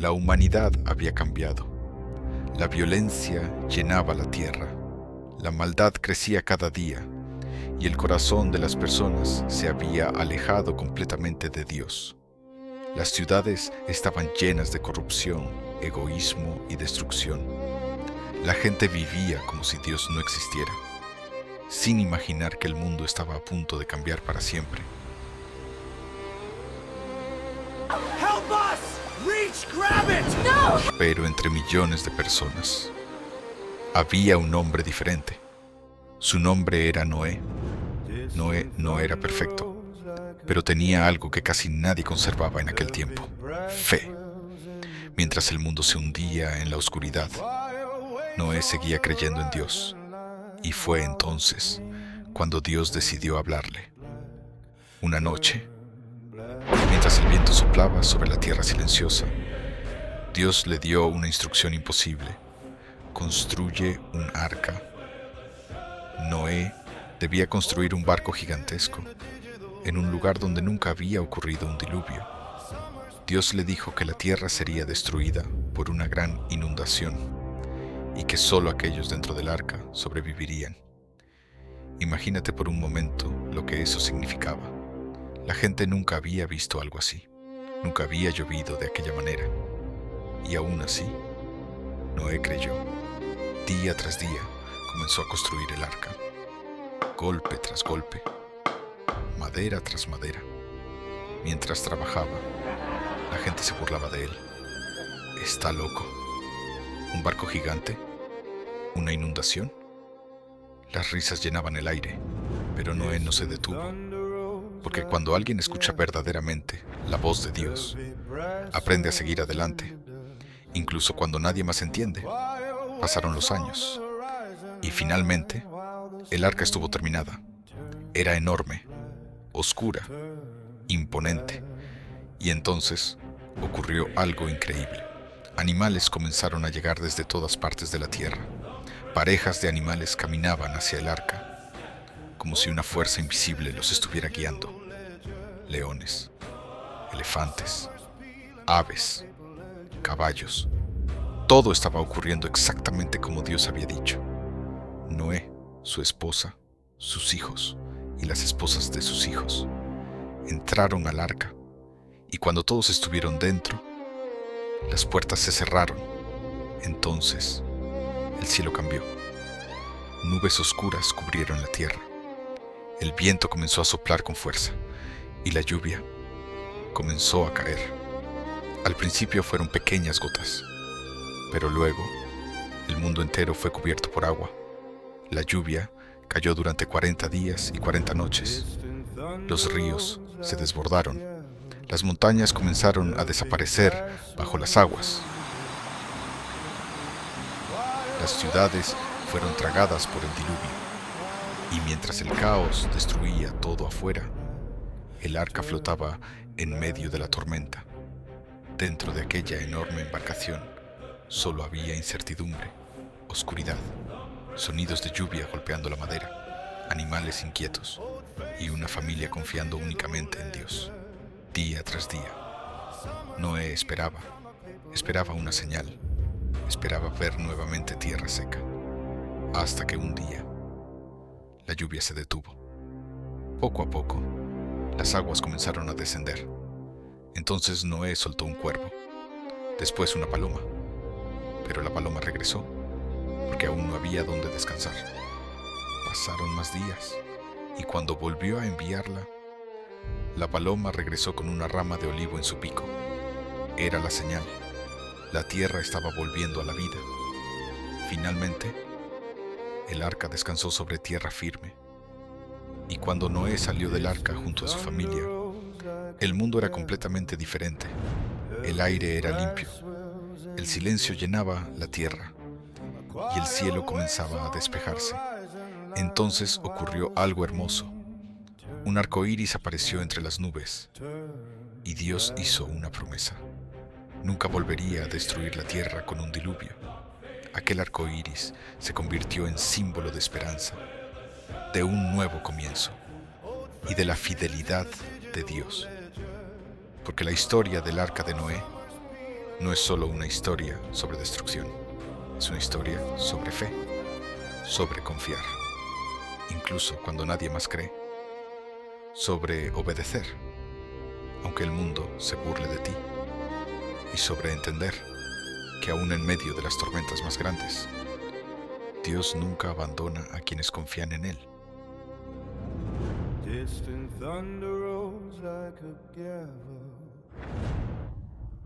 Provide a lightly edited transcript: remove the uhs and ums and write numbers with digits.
La humanidad había cambiado. La violencia llenaba la tierra. La maldad crecía cada día y el corazón de las personas se había alejado completamente de Dios. Las ciudades estaban llenas de corrupción, egoísmo y destrucción. La gente vivía como si Dios no existiera, sin imaginar que el mundo estaba a punto de cambiar para siempre. Help us! Reach, grab it! No! Pero entre millones de personas, había un hombre diferente. Su nombre era Noé. Noé no era perfecto, pero tenía algo que casi nadie conservaba en aquel tiempo: fe. Mientras el mundo se hundía en la oscuridad, Noé seguía creyendo en Dios. Y fue entonces cuando Dios decidió hablarle. Una noche, mientras el viento soplaba sobre la tierra silenciosa, Dios le dio una instrucción imposible: construye un arca. Noé debía construir un barco gigantesco en un lugar donde nunca había ocurrido un diluvio. Dios le dijo que la tierra sería destruida por una gran inundación y que solo aquellos dentro del arca sobrevivirían. Imagínate por un momento lo que eso significaba. La gente nunca había visto algo así. Nunca había llovido de aquella manera. Y aún así, Noé creyó. Día tras día comenzó a construir el arca. Golpe tras golpe, madera tras madera. Mientras trabajaba, la gente se burlaba de él. Está loco. ¿Un barco gigante? ¿Una inundación? Las risas llenaban el aire, pero Noé no se detuvo. Porque cuando alguien escucha verdaderamente la voz de Dios, aprende a seguir adelante, incluso cuando nadie más entiende. Pasaron los años, y finalmente, el arca estuvo terminada. Era enorme, oscura, imponente. Y entonces ocurrió algo increíble. Animales comenzaron a llegar desde todas partes de la tierra. Parejas de animales caminaban hacia el arca, como si una fuerza invisible los estuviera guiando. Leones, elefantes, aves, caballos. Todo estaba ocurriendo exactamente como Dios había dicho. Noé, su esposa, sus hijos y las esposas de sus hijos entraron al arca, y cuando todos estuvieron dentro, las puertas se cerraron. Entonces, el cielo cambió. Nubes oscuras cubrieron la tierra. El viento comenzó a soplar con fuerza y la lluvia comenzó a caer. Al principio fueron pequeñas gotas, pero luego el mundo entero fue cubierto por agua. La lluvia cayó durante 40 días y 40 noches. Los ríos se desbordaron. Las montañas comenzaron a desaparecer bajo las aguas. Las ciudades fueron tragadas por el diluvio. Y mientras el caos destruía todo afuera, el arca flotaba en medio de la tormenta. Dentro de aquella enorme embarcación solo había incertidumbre, oscuridad, sonidos de lluvia golpeando la madera, animales inquietos y una familia confiando únicamente en Dios. Día tras día, Noé esperaba una señal, esperaba ver nuevamente tierra seca, hasta que un día la lluvia se detuvo. Poco a poco, las aguas comenzaron a descender. Entonces Noé soltó un cuervo, después una paloma, pero la paloma regresó, porque aún no había dónde descansar. Pasaron más días, y cuando volvió a enviarla, la paloma regresó con una rama de olivo en su pico. Era la señal. La tierra estaba volviendo a la vida. Finalmente, el arca descansó sobre tierra firme. Y cuando Noé salió del arca junto a su familia, el mundo era completamente diferente. El aire era limpio. El silencio llenaba la tierra y el cielo comenzaba a despejarse. Entonces ocurrió algo hermoso. Un arco iris apareció entre las nubes y Dios hizo una promesa. Nunca volvería a destruir la tierra con un diluvio. Aquel arco iris se convirtió en símbolo de esperanza, de un nuevo comienzo y de la fidelidad de Dios. Porque la historia del arca de Noé no es solo una historia sobre destrucción, es una historia sobre fe, sobre confiar, incluso cuando nadie más cree, sobre obedecer, aunque el mundo se burle de ti, y sobre entender que aún en medio de las tormentas más grandes, Dios nunca abandona a quienes confían en Él. Distant thunder rolls like a gavel.